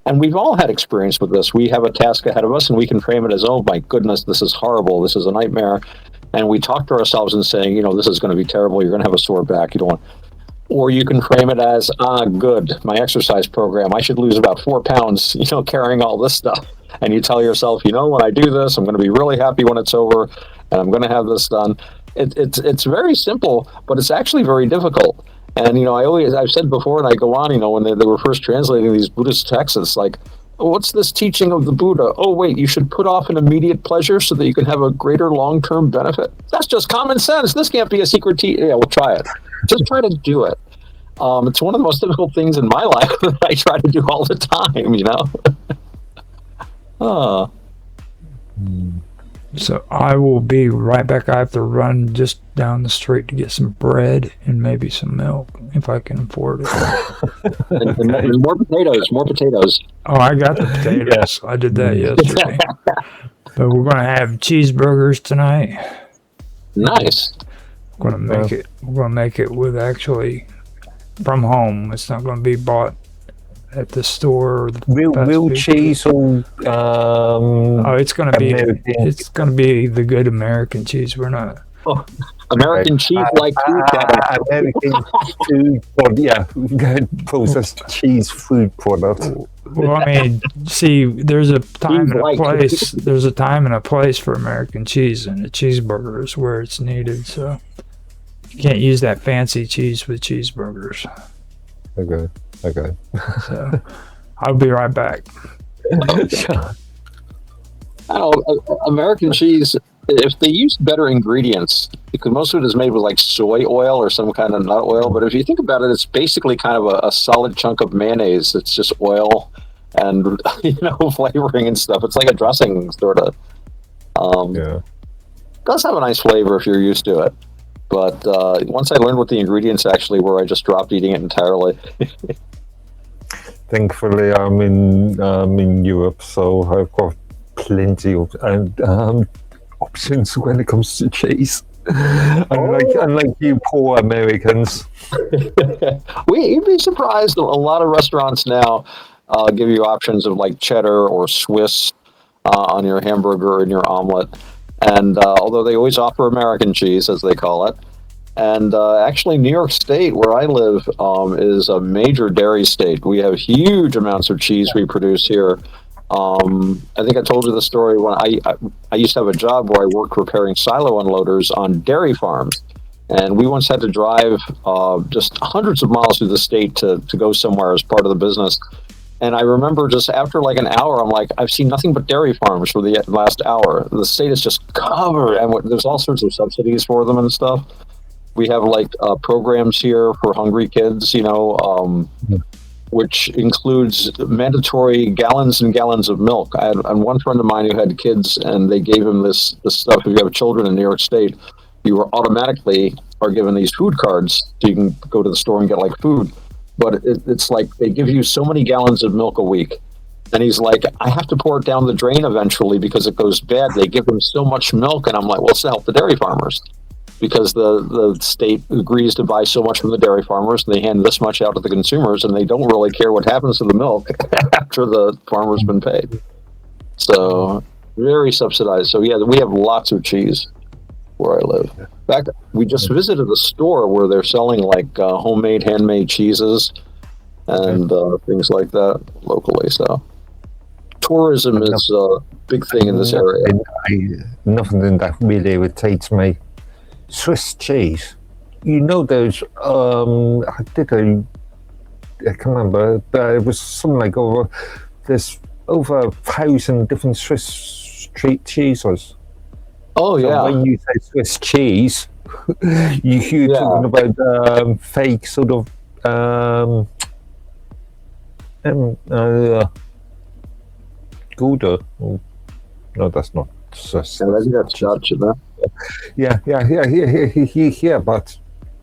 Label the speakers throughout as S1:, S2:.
S1: And we've all had experience with this. We have a task ahead of us, and we can frame it as, "Oh my goodness, this is horrible. This is a nightmare." And we talk to ourselves and saying, "This is going to be terrible. You're going to have a sore back. You don't want." Or you can frame it as, "Good, my exercise program. I should lose about 4 pounds, carrying all this stuff." And you tell yourself, when I do this, I'm going to be really happy when it's over, and I'm going to have this done. It's very simple, but it's actually very difficult. And I've said before, and I go on, when they were first translating these Buddhist texts, it's like, what's this teaching of the Buddha? Oh, wait, you should put off an immediate pleasure so that you can have a greater long-term benefit. That's just common sense. This can't be a secret teaching. Yeah, well, try it. Just try to do it. It's one of the most difficult things in my life that I try to do all the time,
S2: So I will be right back. I have to run just down the street to get some bread and maybe some milk if I can afford it.
S1: and more potatoes.
S2: Oh, I got the potatoes. I did that yesterday. But we're going to have cheeseburgers tonight.
S1: Nice.
S2: We're going to make it with actually from home. It's not going to be bought at the store.
S3: Real cheese or
S2: it's going to be American. It's going to be the good American cheese. We're not
S1: American cheese like you.
S3: American food, good processed cheese food product.
S2: Well, I mean, see, there's a time and a place. There's a time and a place for American cheese, and a cheeseburger is where it's needed. So you can't use that fancy cheese with cheeseburgers.
S3: Okay.
S2: So I'll be right back.
S1: American cheese, if they use better ingredients, because most of it is made with like soy oil or some kind of nut oil, but if you think about it, it's basically kind of a solid chunk of mayonnaise. It's just oil and flavoring and stuff. It's like a dressing sort of. It does have a nice flavor if you're used to it, but once I learned what the ingredients actually were, I just dropped eating it entirely.
S3: Thankfully, I'm in Europe, so I've got plenty of options when it comes to cheese. Unlike you poor Americans.
S1: You'd be surprised. A lot of restaurants now give you options of like cheddar or Swiss on your hamburger and your omelet. And although they always offer American cheese, as they call it. And actually, New York State, where I live, is a major dairy state. We have huge amounts of cheese we produce here. I think I told you the story when I used to have a job where I worked repairing silo unloaders on dairy farms. And we once had to drive just hundreds of miles through the state to go somewhere as part of the business. And I remember just after like an hour, I'm like, I've seen nothing but dairy farms for the last hour. The state is just covered, and there's all sorts of subsidies for them and stuff. We have like programs here for hungry kids, which includes mandatory gallons and gallons of milk. I had one friend of mine who had kids, and they gave him this stuff. If you have children in New York State, you automatically are given these food cards so you can go to the store and get like food. But it's like they give you so many gallons of milk a week. And he's like, I have to pour it down the drain eventually because it goes bad. They give him so much milk. And I'm like, well, it's to help the dairy farmers. Because the state agrees to buy so much from the dairy farmers, and they hand this much out to the consumers, and they don't really care what happens to the milk after the farmer's been paid. So, very subsidized. So, yeah, we have lots of cheese where I live. In fact, we just visited a store where they're selling like homemade, handmade cheeses and things like that locally. So, tourism is a big thing in this area.
S3: Nothing that really irritates me. Swiss cheese. There's I can't remember, but it was something like there's over 1,000 different Swiss street cheeses.
S1: Oh, yeah.
S3: So when you say Swiss cheese, you're talking about fake sort of Gouda. No, that's not Swiss.
S1: I think that's Dutch, isn't it?
S3: Yeah, but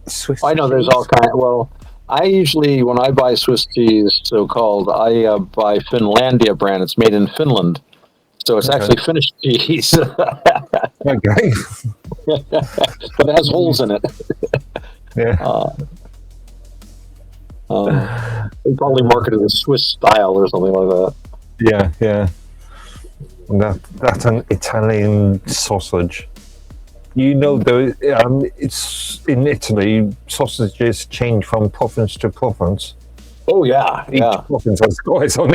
S3: Swiss
S1: I know
S3: cheese.
S1: there's all kinds. Well, I usually, when I buy Swiss cheese, so-called, I buy Finlandia brand. It's made in Finland. So it's actually Finnish cheese.
S3: Okay.
S1: But it has holes in it.
S3: Yeah.
S1: They probably marketed as Swiss style or something like that.
S3: Yeah. That's an Italian sausage. You know, it's in Italy. Sausages change from province to province.
S1: Oh yeah.
S3: Each province has got its own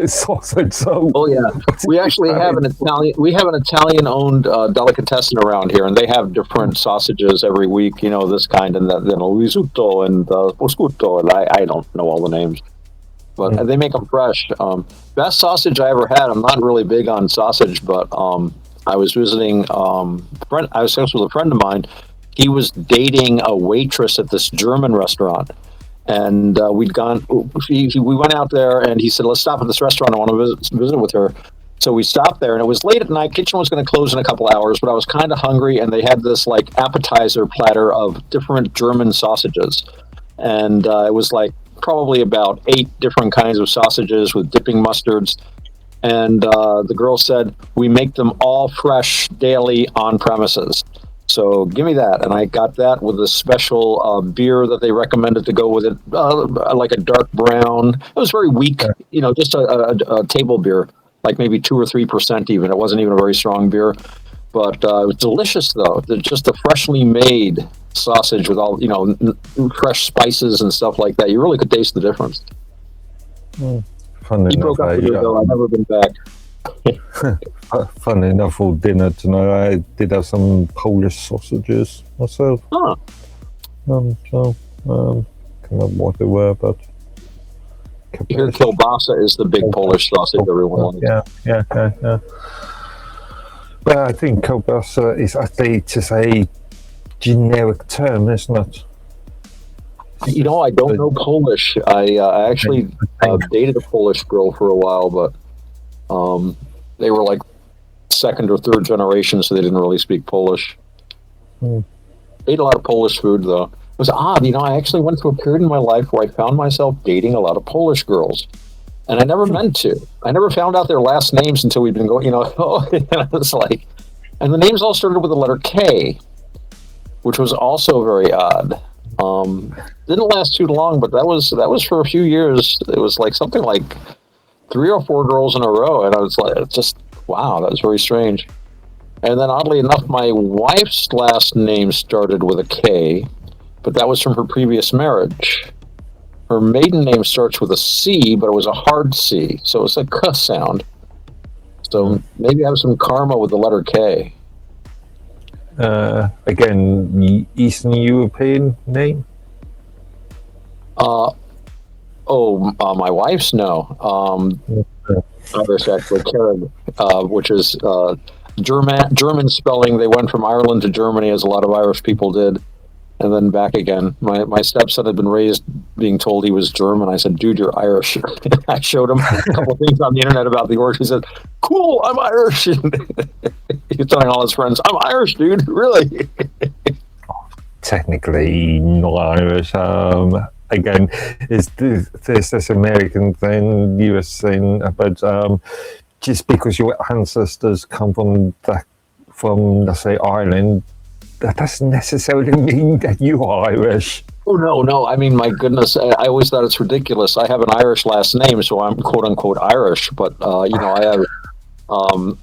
S3: sausage. So.
S1: Oh yeah. We actually have an Italian. We have an Italian-owned delicatessen around here, and they have different sausages every week. You know, this kind and that. You know, risotto and prosciutto, and I don't know all the names, but they make them fresh. Best sausage I ever had. I'm not really big on sausage, but I was visiting I was with a friend of mine. He was dating a waitress at this German restaurant, and we'd gone. We went out there, and he said, "Let's stop at this restaurant. I want to visit with her." So we stopped there, and it was late at night. Kitchen was going to close in a couple hours, but I was kind of hungry, and they had this like appetizer platter of different German sausages, and it was like probably about 8 different kinds of sausages with dipping mustards. And the girl said, "We make them all fresh daily on premises. So give me that." And I got that with a special beer that they recommended to go with it, like a dark brown. It was very weak, you know, just a table beer, like maybe 2 or 3% even. It wasn't even a very strong beer. But it was delicious, though. Just a freshly made sausage with all, you know, fresh spices and stuff like that. You really could taste the difference.
S3: Funny enough,
S1: I've never been back.
S3: Funny enough, for dinner tonight, I did have some Polish sausages myself.
S1: Huh.
S3: Can't remember what they were, but
S1: Here, kielbasa is the big Polish sausage everyone likes.
S3: Yeah. But I think kielbasa is actually just a generic term, isn't it?
S1: You know, I don't know Polish. I actually dated a Polish girl for a while, but they were like 2nd or 3rd generation, so they didn't really speak Polish. Ate a lot of Polish food, though. It was odd. You know, I actually went through a period in my life where I found myself dating a lot of Polish girls. And I never meant to. I never found out their last names until we'd been going, you know, it's like, and the names all started with the letter K, which was also very odd. Didn't last too long, but that was for a few years. It was like something like 3 or 4 girls in a row, and I was like, it's just wow, that was very strange. And then oddly enough, my wife's last name started with a K, but that was from her previous marriage. Her maiden name starts with a C, but it was a hard C, so it's a K sound. So maybe I have some karma with the letter K.
S3: Again, Eastern European name?
S1: My wife's no. Irish actually, Carib, which is German spelling. They went from Ireland to Germany, as a lot of Irish people did, and then back again. My stepson had been raised being told he was German. I said, "Dude, you're Irish." I showed him a couple of things on the internet about the origin. He said, "Cool, I'm Irish." He's telling all his friends, "I'm Irish, dude. Really?"
S3: Technically not Irish. Again, there's this American thing, US thing about just because your ancestors come from let's say Ireland, that doesn't necessarily mean that you are Irish.
S1: Oh no! I mean, my goodness, I always thought it's ridiculous. I have an Irish last name, so I'm quote unquote Irish. But you know, I have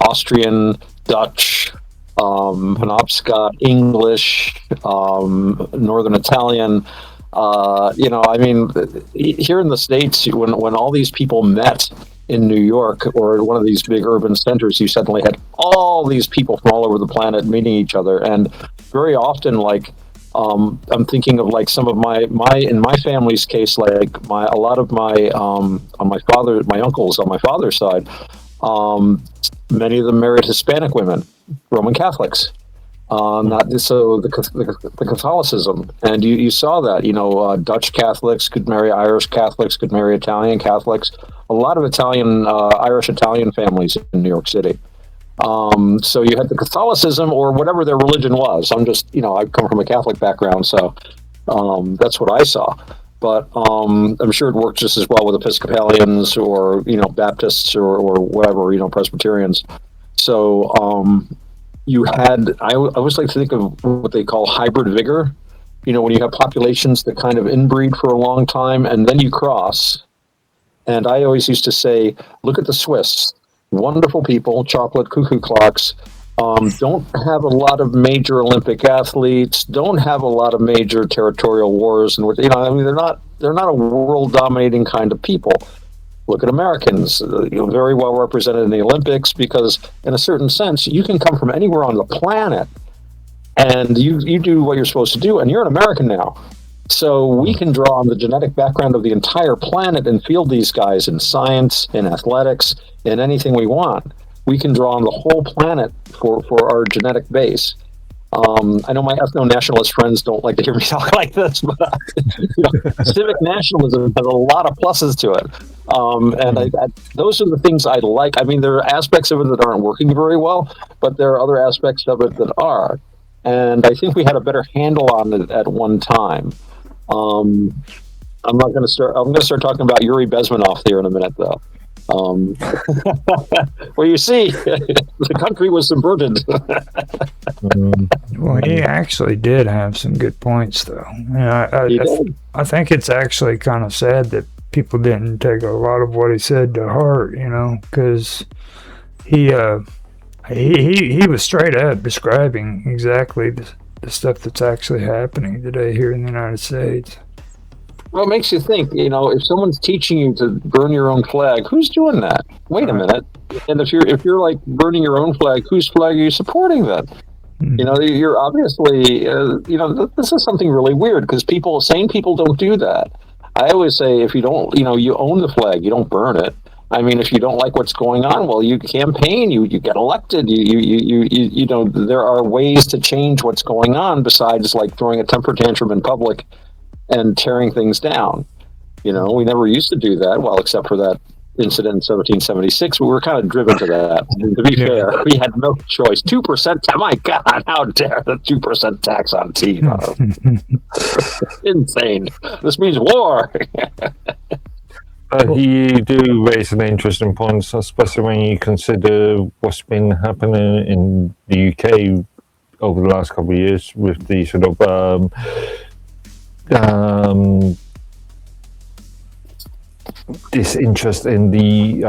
S1: Austrian, Dutch, Penobscot, English, Northern Italian. You know, I mean, here in the States, when all these people met in New York or one of these big urban centers, you suddenly had all these people from all over the planet meeting each other. And very often, like, I'm thinking of like some of my in my family's case, like a lot of my my uncles on my father's side, many of them married Hispanic women, Roman Catholics. The Catholicism, and you saw that, you know, Dutch Catholics could marry Irish Catholics, could marry Italian Catholics. A lot of Irish Italian families in New York City. So you had the Catholicism or whatever their religion was. I'm just, you know, I come from a Catholic background, so that's what I saw. But I'm sure it worked just as well with Episcopalians or, you know, Baptists or whatever, you know, Presbyterians. So you had, I always like to think of what they call hybrid vigor. when you have populations that kind of inbreed for a long time and then you cross. And I always used to say, look at the Swiss, wonderful people, chocolate cuckoo clocks, don't have a lot of major Olympic athletes, don't have a lot of major territorial wars, and they're not a world dominating kind of people. Look at Americans, very well represented in the Olympics, because in a certain sense, you can come from anywhere on the planet and you do what you're supposed to do, and you're an American now. So we can draw on the genetic background of the entire planet and field these guys in science, in athletics, in anything we want. We can draw on the whole planet for our genetic base. I know my ethno-nationalist friends don't like to hear me talk like this, but civic nationalism has a lot of pluses to it. And those are the things I like. I mean, there are aspects of it that aren't working very well, but there are other aspects of it that are. And I think we had a better handle on it at one time. I'm going to start talking about Yuri Bezmenov here in a minute, though. Well, you see, the country was subverted.
S2: Well, he actually did have some good points, though. I think it's actually kind of sad that people didn't take a lot of what he said to heart, because he was straight up describing exactly the stuff that's actually happening today here in the United States.
S1: Well, it makes you think, if someone's teaching you to burn your own flag, who's doing that? Wait a minute. And if you're like burning your own flag, whose flag are you supporting then? You're obviously, this is something really weird, because sane people don't do that. I always say, if you don't, you own the flag, you don't burn it. I mean, if you don't like what's going on, well, you campaign, you get elected, there are ways to change what's going on besides like throwing a temper tantrum in public and tearing things down. We never used to do that, well, except for that incident in 1776. We were kind of driven to that. And to be fair, we had no choice. 2%, my God, how dare the 2% tax on tea? Insane. This means war.
S3: You do raise an interesting point, especially when you consider what's been happening in the UK over the last couple of years with the sort of disinterest in the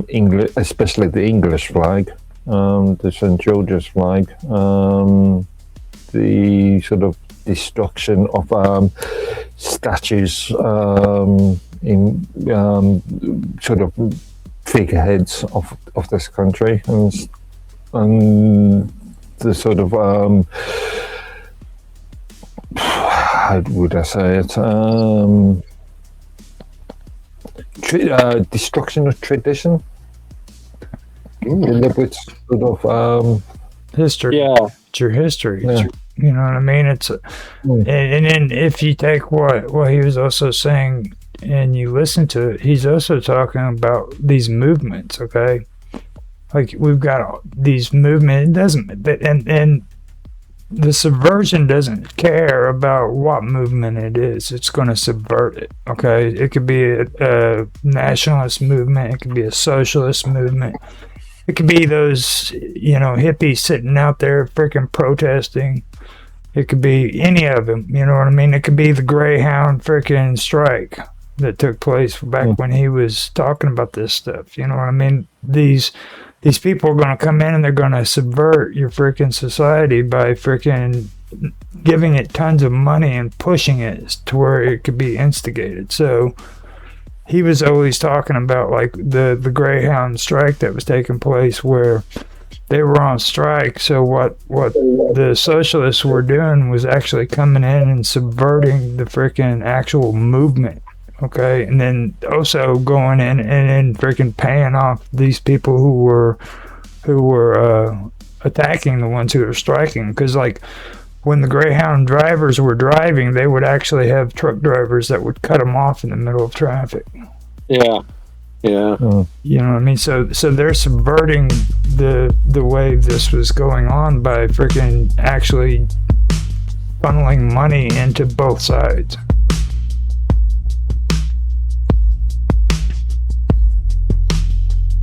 S3: English, especially the English flag, the St. George's flag, the sort of destruction of statues in sort of figureheads of this country, and the sort of how would I say it? Destruction of tradition. Deliberate sort of
S2: history.
S1: Yeah,
S2: it's your history.
S3: Yeah.
S2: You know what I mean? And then if you take what he was also saying and you listen to it, he's also talking about these movements. Okay, like we've got these movements. It doesn't, and the subversion doesn't care about what movement it is. It's going to subvert it. Okay, it could be a nationalist movement. It could be a socialist movement. It could be those, hippies sitting out there freaking protesting. It could be any of them. You know what I mean? It could be the Greyhound freaking strike that took place back when he was talking about this stuff. You know what I mean? These people are going to come in and they're going to subvert your freaking society by freaking giving it tons of money and pushing it to where it could be instigated. So he was always talking about like the Greyhound strike that was taking place, where they were on strike. So what the socialists were doing was actually coming in and subverting the freaking actual movement. Okay, and then also going in and freaking paying off these people who were attacking the ones who were striking. Because like when the Greyhound drivers were driving, they would actually have truck drivers that would cut them off in the middle of traffic.
S1: Yeah. You know
S2: what I mean? So they're subverting the way this was going on by freaking actually funneling money into both sides.